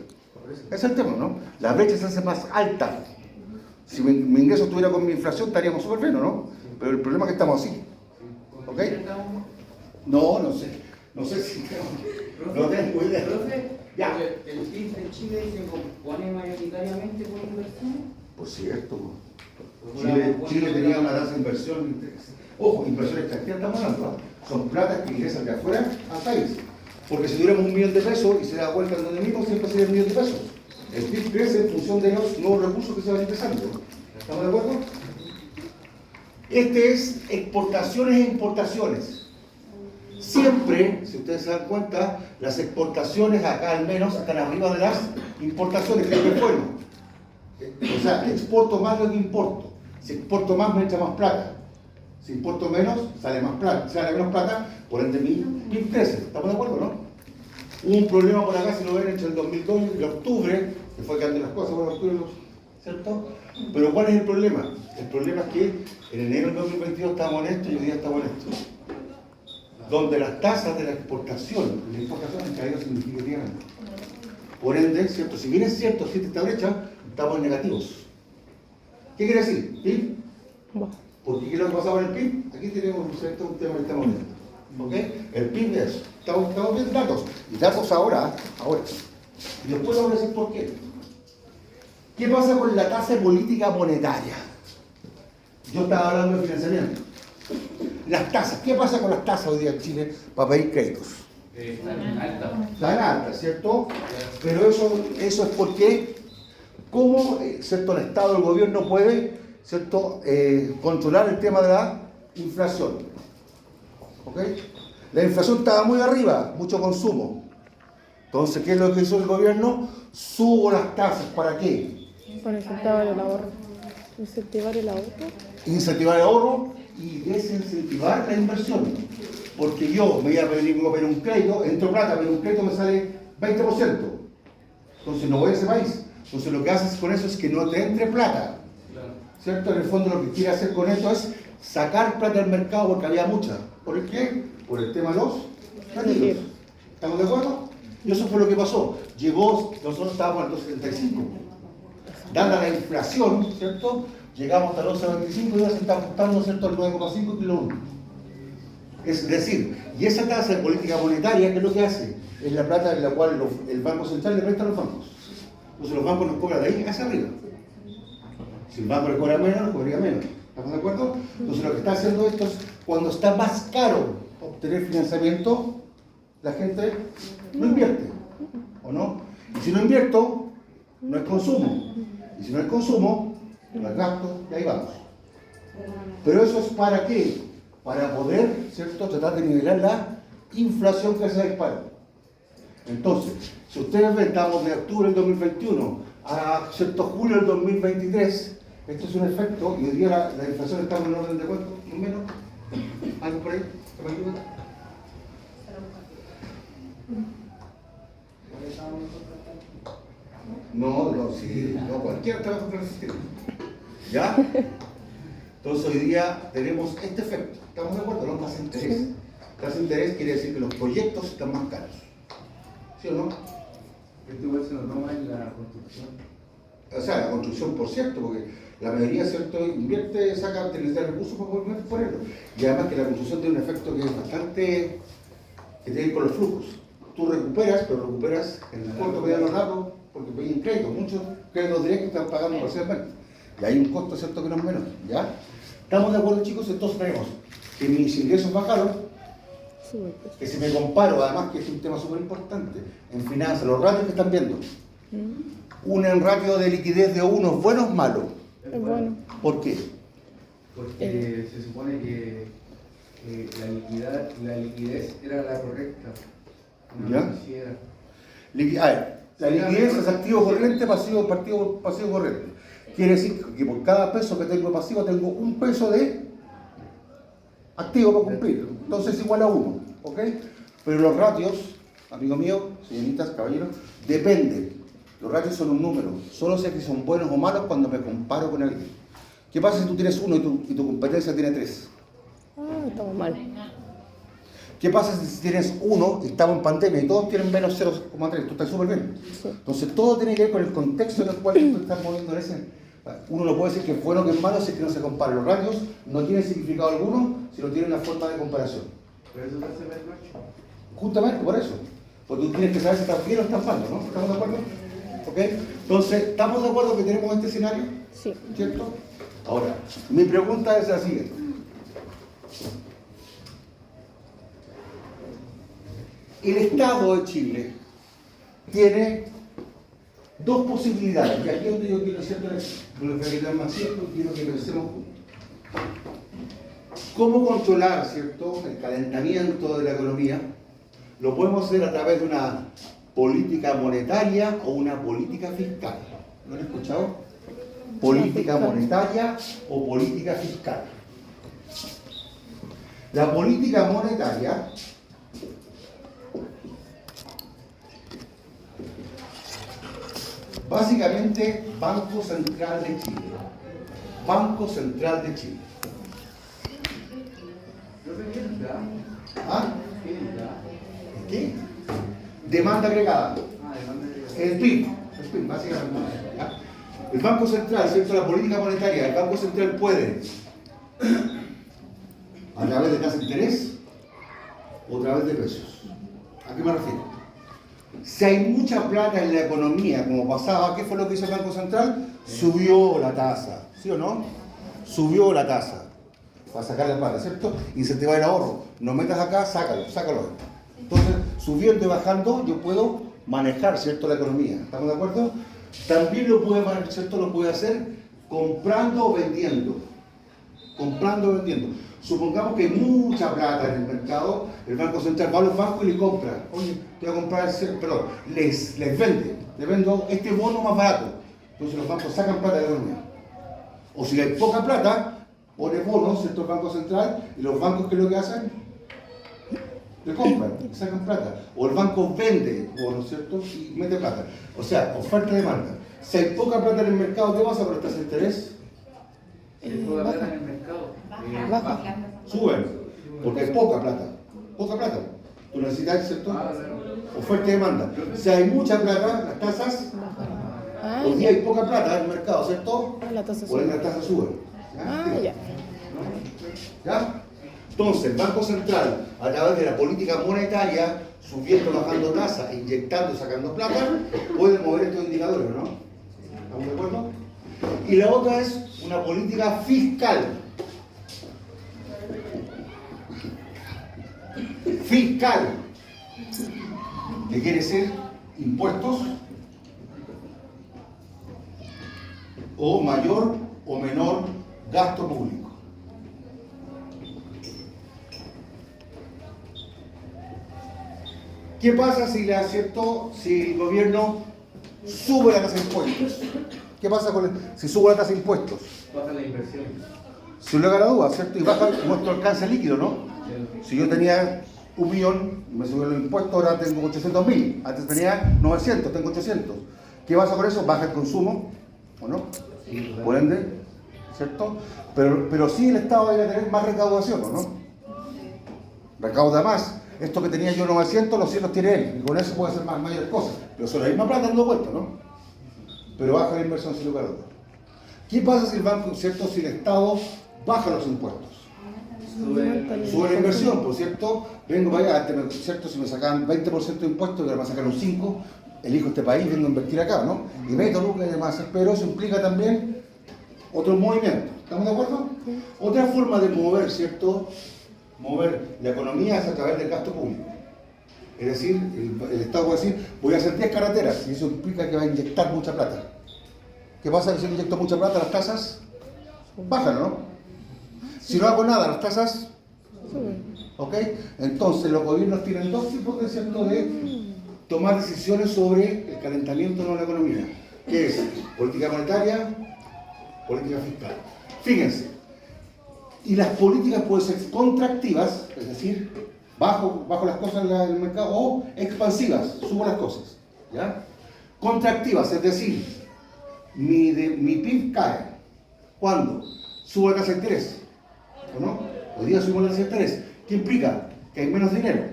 Ese es el tema, ¿no? La brecha se hace más alta. Si mi ingreso estuviera con mi inflación, estaríamos súper bien, ¿o no? Pero el problema es que estamos así. ¿Ok? No sé. No sé si no tengo idea. Profe, Ya. ¿el PIB de Chile se compone mayoritariamente por inversiones? Por cierto, Pues Chile tenía una tasa de inversión. Ojo, inversión extranjera estamos hablando. Son platas que ingresan de afuera al país. Porque si tuviéramos 1 millón de pesos y se da vuelta en donde mismo, siempre sería 1 millón de pesos. El PIB crece en función de los nuevos recursos que se van ingresando. ¿Estamos de acuerdo? Este es exportaciones e importaciones. Siempre, si ustedes se dan cuenta, las exportaciones acá al menos están arriba de las importaciones, que es bueno. O sea, exporto más de lo que importo. Si exporto más, me echa más plata. Si importo menos, sale más plata. Sale menos plata, por ende mi PIB crece. ¿Estamos de acuerdo, no? Hubo un problema por acá, si lo ven, entre el 2002 y el octubre, que fue cambiando las cosas, bueno, octubre, ¿cierto? Pero ¿cuál es el problema? El problema es que en enero del 2022 estábamos en esto y hoy día estamos en esto. Donde las tasas de la exportación y la importación han caído significativamente. Por ende, ¿cierto? Si bien es cierto, si esta brecha, estamos en negativos. ¿Qué quiere decir? ¿PIB? ¿Por qué lo que pasaba en el PIB? Aquí tenemos un tema que estamos viendo. ¿Ok? El PIB es, estamos viendo datos. Y datos ahora. Y después vamos a decir por qué. ¿Qué pasa con la tasa de política monetaria? Yo estaba hablando de financiamiento. Las tasas, ¿qué pasa con las tasas hoy día en Chile para pedir créditos? Están altas. Están altas, ¿cierto? Pero eso es porque, ¿cómo, cierto, el Estado, el gobierno puede, cierto, controlar el tema de la inflación? ¿Ok? La inflación estaba muy arriba, mucho consumo. Entonces, ¿qué es lo que hizo el gobierno? Subo las tasas, ¿para qué? Para incentivar el ahorro. Incentivar el ahorro. Incentivar el ahorro y desincentivar la inversión. Porque yo me voy a pedir un crédito, entro plata, pero un crédito me sale 20%. Entonces no voy a ese país. Entonces lo que haces con eso es que no te entre plata. ¿Cierto? En el fondo lo que quiere hacer con esto es sacar plata del mercado porque había mucha. ¿Por qué? Por el tema de los retiros. ¿Estamos de acuerdo? Y eso fue lo que pasó. Llegó, nosotros estábamos en 2.75. Dada la inflación, ¿cierto? Llegamos hasta 11.25 y ya se está ajustando, ¿cierto?, al 9,5 kilo 1. Es decir, y esa tasa de política monetaria, ¿qué es lo que hace? Es la plata en la cual el Banco Central le presta a los bancos. Entonces los bancos nos cobran de ahí hacia arriba. Si el banco le cobra menos, nos cobraría menos. ¿Estamos de acuerdo? Entonces lo que está haciendo esto es, cuando está más caro obtener financiamiento, la gente no invierte, ¿o no? Y si no invierto, no es consumo. Y si no es consumo, no es gasto, y ahí vamos. Pero eso es ¿para qué? Para poder, ¿cierto?, tratar de nivelar la inflación que se dispara. Entonces, si ustedes ven, estamos de octubre del 2021 a cierto julio del 2023, esto es un efecto, y hoy día la inflación está en orden de cuánto, más o menos, algo por ahí, ¿se me ayuda? No, cualquiera trabaja con el sistema. ¿Ya? Entonces hoy día tenemos este efecto. ¿Estamos de acuerdo? No, tasa de interés. Tasa de interés quiere decir que los proyectos están más caros. ¿Sí o no? Esto igual se nos toma en la construcción. O sea, la construcción, por cierto, porque la mayoría, ¿cierto?, invierte, saca, necesita recursos para poder ponerlo. Y además que la construcción tiene un efecto que es bastante, que tiene que ver con los flujos. Tú recuperas, pero recuperas en el corto mediano largo, porque hay créditos, muchos créditos directos están pagando parcialmente. Y hay un costo, ¿cierto?, que no es menor. ¿Ya? ¿Estamos de acuerdo, chicos? Entonces tenemos que mis ingresos bajaron, que si me comparo, además que es un tema súper importante, en finanzas, los ratios que están viendo, un ratio de liquidez de 1 es bueno o es malo. Es bueno. ¿Por qué? Porque se supone que la liquidez era la correcta. ¿Ya? A ver, la liquidez es activo corriente, pasivo corriente. Quiere decir que por cada peso que tengo de pasivo tengo un peso de activo para cumplir. Entonces es igual a 1. ¿Ok? Pero los ratios, amigo mío, señoritas, caballeros, dependen. Los ratios son un número. Solo sé que son buenos o malos cuando me comparo con alguien. ¿Qué pasa si tú tienes 1 y tu competencia tiene 3? Estamos mal. ¿Qué pasa si tienes 1 y estamos en pandemia y todos tienen menos 0,3? Tú estás súper bien. Sí. Entonces todo tiene que ver con el contexto en el cual tú estás moviendo en ese. Uno no puede decir que es bueno o que es malo si es que no se compara. Los ratios no tienen significado alguno si no tienen una forma de comparación. Pero eso se hace perverso. Justamente por eso. Porque tú tienes que saber si estás bien o estás mal, ¿no? ¿Estamos de acuerdo? ¿Ok? Entonces, ¿estamos de acuerdo que tenemos este escenario? Sí. ¿Cierto? Ahora, mi pregunta es la siguiente. El Estado de Chile tiene dos posibilidades, y aquí es donde yo quiero hacer más cierto, quiero que pensemos juntos. ¿Cómo controlar, cierto, el calentamiento de la economía? Lo podemos hacer a través de una política monetaria o una política fiscal. ¿Lo han escuchado? Política monetaria o política fiscal. La política monetaria básicamente Banco Central de Chile. Banco Central de Chile. ¿Ah? ¿Qué? Demanda agregada. El PIB, básicamente. ¿Ya? El Banco Central, ¿cierto? La política monetaria, el Banco Central puede, a través de tasa de interés o a través de precios. ¿A qué me refiero? Si hay mucha plata en la economía, como pasaba, ¿qué fue lo que hizo el Banco Central? Subió la tasa, ¿sí o no? Subió la tasa para sacar la plata, ¿cierto? Incentivar el ahorro. No metas acá, sácalo. Entonces, subiendo y bajando, yo puedo manejar, ¿cierto?, la economía. ¿Estamos de acuerdo? También lo puede manejar, ¿cierto? Lo puede hacer comprando o vendiendo. Comprando o vendiendo. Supongamos que hay mucha plata en el mercado, el Banco Central va a los bancos y le compra. Oye, te voy a comprar, perdón, les vende. Le vendo este bono más barato. Entonces los bancos sacan plata de la economía. O si hay poca plata, pone bonos, ¿cierto?, el Banco Central, y los bancos, ¿qué es lo que hacen? Le compran, le sacan plata. O el banco vende bonos, ¿cierto?, y mete plata. O sea, oferta y demanda. Si hay poca plata en el mercado, ¿qué pasa con las tasas de interés? Plata en el mercado. Baja. Suben, porque hay poca plata. Poca plata. Tú necesitas, ¿cierto? Oferta y demanda. Si hay mucha plata, las tasas, hoy día hay poca plata en el mercado, ¿cierto? La tasa Por sube. las tasas suben. Ya. ¿Ya? Entonces, el Banco Central, a través de la política monetaria, subiendo, bajando tasas, inyectando, sacando plata, puede mover estos indicadores, ¿no? ¿Estamos de acuerdo? Y la otra es una política fiscal. Fiscal, que quiere decir impuestos o mayor o menor gasto público. ¿Qué pasa si si el gobierno sube la tasa de impuestos? ¿Qué pasa si sube la tasa de impuestos? Baja la inversión. Si no le la duda, ¿cierto? Y baja nuestro alcance líquido, ¿no? Si yo tenía 1 millón, me subió los impuestos, ahora tengo 800.000. Antes tenía 900, tengo 800. ¿Qué pasa con eso? Baja el consumo, ¿o no? Por ende, ¿cierto? Pero sí el Estado debe tener más recaudación, ¿o no? Recauda más. Esto que tenía yo 900, los 100 los tiene él. Y con eso puede hacer mayores cosas. Pero son la misma plata dando vuelta, ¿no? Pero baja la inversión sin lugar a dudas. ¿Qué pasa si el banco, ¿cierto? Si el Estado baja los impuestos? Sube la inversión, por cierto. Vengo para allá, antes, ¿cierto? Si me sacan 20% de impuestos, y ahora me van a sacar un 5%, elijo este país, vengo a invertir acá, ¿no? Y meto lucas y demás. Pero eso implica también otros movimientos. ¿Estamos de acuerdo? Otra forma de mover, ¿cierto? Mover la economía es a través del gasto público. Es decir, el Estado puede decir, voy a hacer 10 carreteras, y eso implica que va a inyectar mucha plata. ¿Qué pasa si yo inyecto mucha plata? Las tasas bajan, ¿no? Si no hago nada, las tasas suben. ¿Ok? Entonces los gobiernos tienen dos tipos de, ¿cierto?, de tomar decisiones sobre el calentamiento de la economía, que es política monetaria, política fiscal. Fíjense, y las políticas pueden ser contractivas, es decir, bajo las cosas en el mercado, o expansivas, subo las cosas, ¿ya? Contractivas, es decir, mi PIB cae. ¿Cuándo? Subo la tasa de interés, ¿o no? Hoy día subimos la tasa de interés. ¿Qué implica? Que hay menos dinero,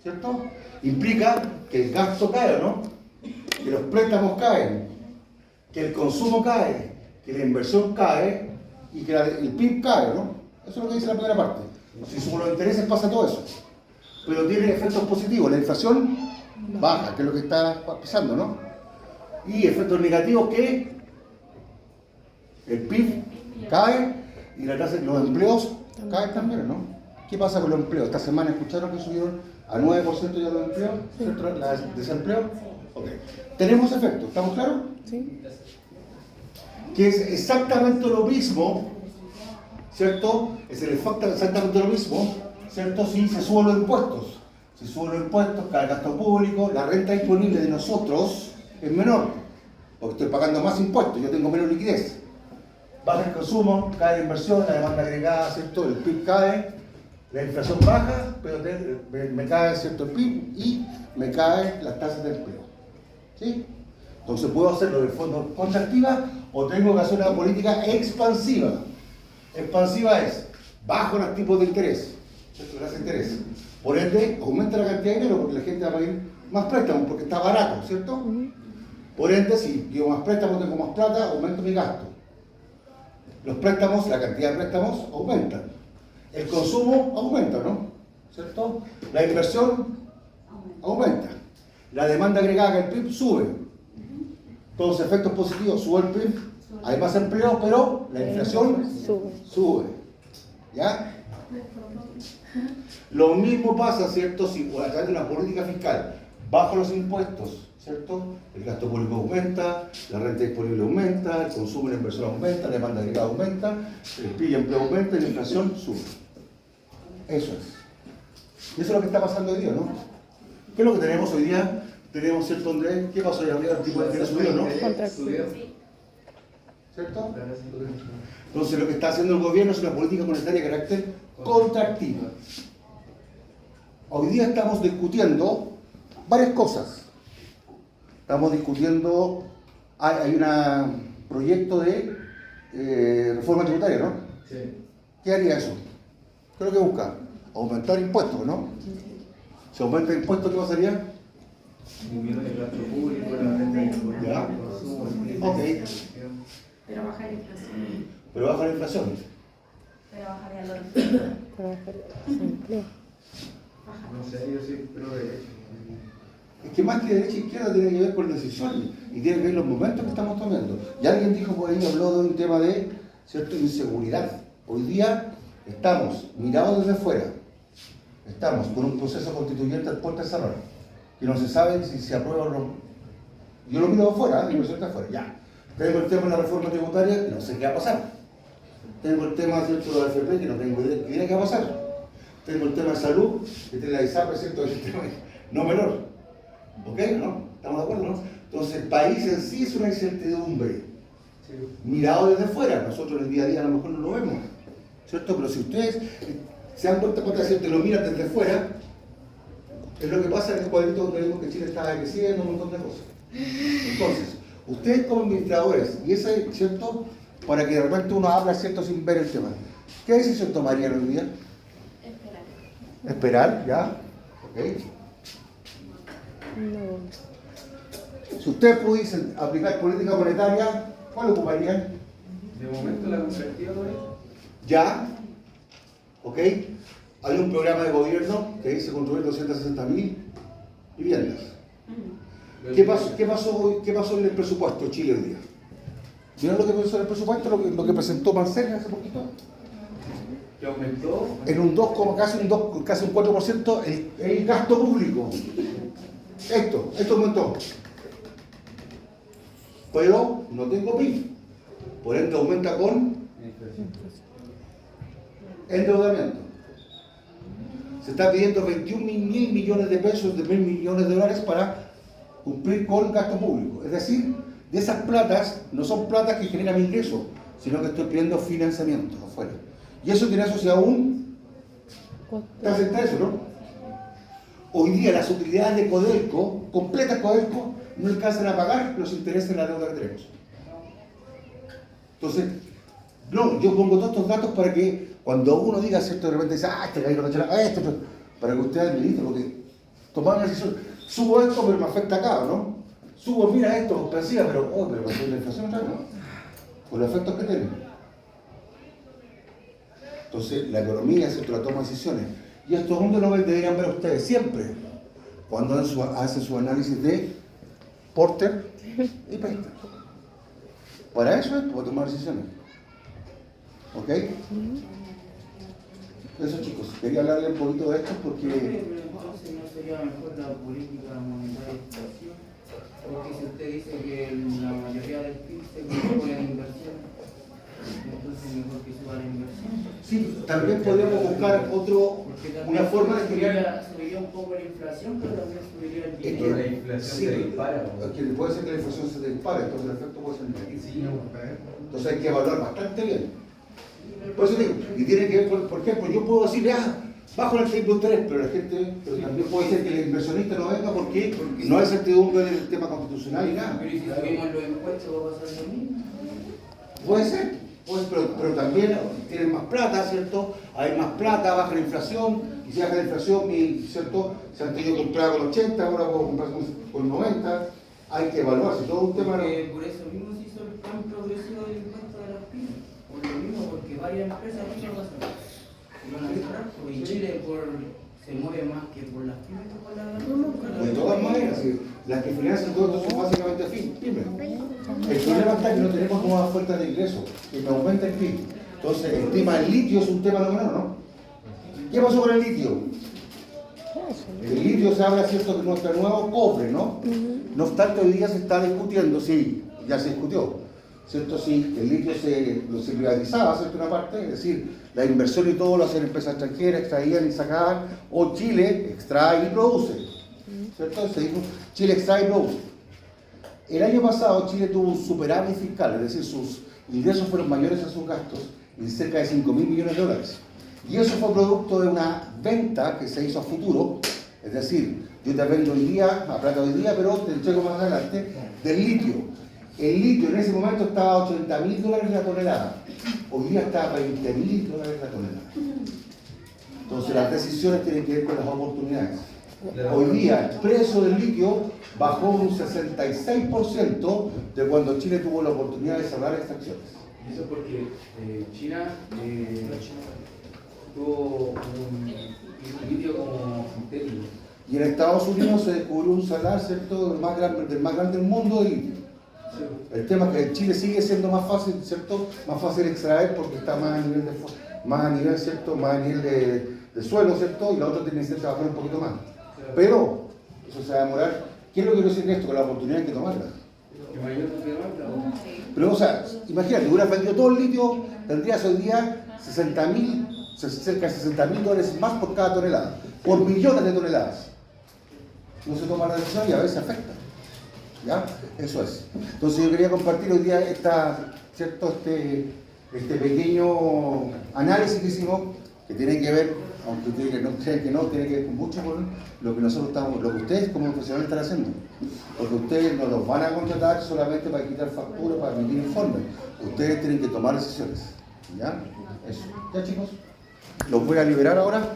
¿cierto? Implica que el gasto cae, ¿o no? Que los préstamos caen, que el consumo cae, que la inversión cae y que el PIB cae, ¿no? Eso es lo que dice la primera parte. Si subo los intereses pasa todo eso. Pero tiene efectos positivos. La inflación baja, que es lo que está pasando, ¿no? Y efectos negativos que el PIB cae y la tasa de los empleos caen también, ¿no? ¿Qué pasa con los empleos? Esta semana escucharon que subieron a 9% ya los empleos, ¿cierto? ¿La desempleo? Ok. Tenemos efectos, ¿estamos claros? Sí. Que es exactamente lo mismo, ¿cierto? Es exactamente lo mismo, ¿cierto? Si se suben los impuestos. Si suben los impuestos, cae el gasto público, la renta disponible de nosotros es menor, porque estoy pagando más impuestos, yo tengo menos liquidez. Baja el consumo, cae la inversión, la demanda agregada, ¿cierto? El PIB cae, la inflación baja, pero me cae, ¿cierto? El PIB y me caen las tasas de empleo. ¿Sí? Entonces puedo hacerlo de forma contractiva o tengo que hacer una política expansiva. Expansiva es, bajo los tipos de interés, ¿cierto? Las interés. Por ende, aumenta la cantidad de dinero porque la gente va a pedir más préstamos porque está barato, ¿cierto? Por ende, si yo más préstamos tengo más plata, aumento mi gasto. Los préstamos, la cantidad de préstamos aumenta. El consumo aumenta, ¿no? ¿Cierto? La inversión aumenta. La demanda agregada que el PIB sube. Todos los efectos positivos, sube el PIB, hay más empleo, pero la inflación sube. ¿Ya? Lo mismo pasa, ¿cierto? Si a través de una política fiscal bajo los impuestos, ¿cierto? El gasto público aumenta, la renta disponible aumenta, el consumo y la inversión aumenta, la demanda agregada aumenta, el PIB y empleo aumenta y la inflación sube. Eso es. Y eso es lo que está pasando hoy día, ¿no? ¿Qué es lo que tenemos hoy día? Tenemos, ¿cierto, Andrés? ¿Qué pasó ahí arriba? El tipo de interés subió, ¿no? ¿Cierto? Entonces lo que está haciendo el gobierno es una política monetaria de carácter contractiva. Hoy día estamos discutiendo varias cosas. Estamos discutiendo, hay un proyecto de reforma tributaria, ¿no? Sí. ¿Qué haría eso? ¿Qué es lo que busca? Aumentar impuestos, ¿no? Si aumenta el impuesto, ¿qué pasaría? Disminuye el gasto público, la renta disponible, Ya. el consumo, Ok. Pero baja la inflación. Pero baja la inflación. Pero bajaría los Empleo. No sé, yo soy pro derecho. Es que más que derecha e izquierda tiene que ver con decisiones y tiene que ver los momentos que estamos tomando. Y alguien dijo por ahí, habló de un tema de cierta inseguridad. Hoy día estamos mirados desde fuera. Estamos con un proceso constituyente al puerta cerrada, que no se sabe si se aprueba o no. Yo lo miro de afuera, mi versión está afuera. Ya. Tengo el tema de la reforma tributaria, que no sé qué va a pasar. Tengo el tema, ¿cierto?, de la AFP, que no tengo idea qué va a pasar. Tengo el tema de salud, que tiene la ISAPRE, ¿cierto?, el sistema no menor. ¿Ok? ¿No? ¿Estamos de acuerdo, no? Entonces, el país en sí es una incertidumbre. Mirado desde fuera, nosotros en el día a día a lo mejor no lo vemos, ¿cierto? Pero si ustedes se dan cuenta cuando lo miran desde fuera, es lo que pasa en el cuadrito donde vemos que Chile está creciendo, un montón de cosas. Entonces, ustedes como administradores, y eso es, ¿cierto?, para que de repente uno habla, ¿cierto?, sin ver el tema. ¿Qué decisión tomarían hoy día? Esperar. Esperar, ¿ya? ¿Ok? No. Si ustedes pudiesen aplicar política monetaria, ¿cuál ocuparían? De momento la contractiva por ahí. Ya, ¿ok? Hay un programa de gobierno que dice construir 260.000 viviendas. ¿Qué pasó en el presupuesto de Chile hoy día? ¿Vieron lo que pasó en el presupuesto? Lo que presentó Marcel hace poquito. Que aumentó. En un 2, casi un 4% el gasto público. Esto aumentó. Pero no tengo PIB. Por ende aumenta con endeudamiento. Se está pidiendo 21.000 millones de pesos, de 1.000 millones de dólares para cumplir con gasto público. Es decir, de esas platas no son platas que generan ingresos, sino que estoy pidiendo financiamiento afuera. Y eso tiene asociado un tasa de interés, ¿no? Hoy día las utilidades de Codelco, completas Codelco, no alcanzan a pagar los intereses de la deuda que tenemos. Entonces, no, yo pongo todos estos datos para que cuando uno diga, ¿cierto?, de repente dice, este caigo esto, para que ustedes administren, porque tomar una decisión, subo esto, pero me afecta acá, ¿no? Subo, mira esto, expansiva, pero va a subir la inflación otra vez, ¿no? con los efectos que tiene. Entonces, la economía es la toma de decisiones. Y esto es donde lo deberían ver ustedes siempre, cuando hacen su análisis de Porter y Pachter. Para eso es, para tomar decisiones. ¿Ok? Eso, chicos, quería hablarle un poquito de esto porque... Entonces no sería mejor la política monetaria de inflación, porque si usted dice que la mayoría del PIB se controla en inversión, entonces mejor que suba la inversión. Sí, también podríamos buscar una forma de crear... Subiría un poco la inflación, pero también subiría el Es dinero. que la inflación sí, se dispara. que puede ser que la inflación se dispare, entonces el efecto puede ser negativo. Sí, Entonces hay que evaluar bastante bien. Por eso digo, y tiene que ver, por ejemplo, yo puedo decirle, bajo el tipo de interés, pero la gente, pero también puede ser que el inversionista no venga porque no hay certidumbre del tema constitucional y nada. Pero si subimos los impuestos va a pasar lo mismo. Puede ser, pero también tienen más plata, ¿cierto? Hay más plata, baja la inflación, y si baja la inflación, ¿cierto? Si antes yo compraba con 80, ahora puedo comprar con 90, hay que evaluar, si todo un tema... Porque por eso mismo se hizo el plan progresivo del impuesto de las pymes. Por lo mismo, porque varias empresas aquí no pasan. Y van a cerrar, porque Chile se mueve más que por las pymes que por la... De todas maneras, las que financian todo esto son básicamente pymes. El problema está que no tenemos nuevas fuentes de ingresos, que me aumenta el PIB. Entonces, el tema del litio es un tema no menor, ¿no? ¿Qué pasó con el litio? El litio se habla, ¿cierto?, de nuestro nuevo cobre, ¿no? No obstante, hoy día se está discutiendo, sí, ya se discutió, ¿cierto? Si el litio se privatizaba, ¿cierto?, una parte, es decir, la inversión y todo lo hacían empresas extranjeras, extraían y sacaban, o Chile extrae y produce, ¿cierto? Se dijo, Chile extrae y produce. El año pasado Chile tuvo un superávit fiscal, es decir, sus ingresos fueron mayores a sus gastos, en cerca de 5.000 millones de dólares. Y eso fue producto de una venta que se hizo a futuro, es decir, yo te vendo hoy día, a plata hoy día, pero te entrego más adelante, del litio. El litio en ese momento estaba a $80.000 la tonelada, hoy día está a $20.000 la tonelada. Entonces las decisiones tienen que ver con las oportunidades. Hoy día el precio del litio bajó un 66% de cuando Chile tuvo la oportunidad de cerrar extracciones. Y eso porque China tuvo un litio como sintético. Y en Estados Unidos se descubrió un salar, ¿cierto?, del más grande del mundo de litio. El tema es que en Chile sigue siendo más fácil, ¿cierto?, más fácil extraer porque está más a nivel ¿cierto?, más a nivel de suelo, ¿cierto?, y la otra tiene que trabajar un poquito más. Pero eso se va a demorar. ¿Qué es lo que quiero decir en esto? Que la oportunidad hay que tomarla. Pero, o sea, imagínate, hubieras vendido todo el litio, tendrías hoy día cerca de $60.000 más por cada tonelada, por millones de toneladas. No se toma la decisión y a veces afecta. ¿Ya? Eso es. Entonces yo quería compartir hoy día ¿cierto? Este pequeño análisis que hicimos, que tiene que ver, aunque ustedes no crean que no, tiene que ver mucho con lo que nosotros lo que ustedes como profesionales están haciendo. Porque ustedes no los van a contratar solamente para quitar facturas, para emitir informes. Ustedes tienen que tomar decisiones. ¿Ya? Eso. ¿Ya, chicos? ¿Los voy a liberar ahora?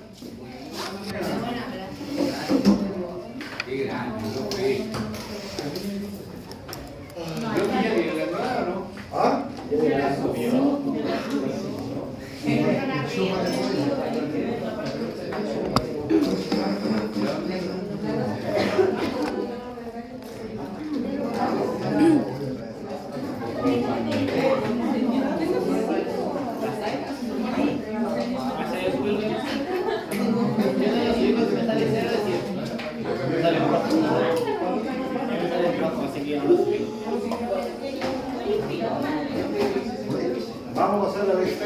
Qué grande, lo ve. ¿Yo ya vi la entrada o no? ¿Ah? Vamos a hacer la vez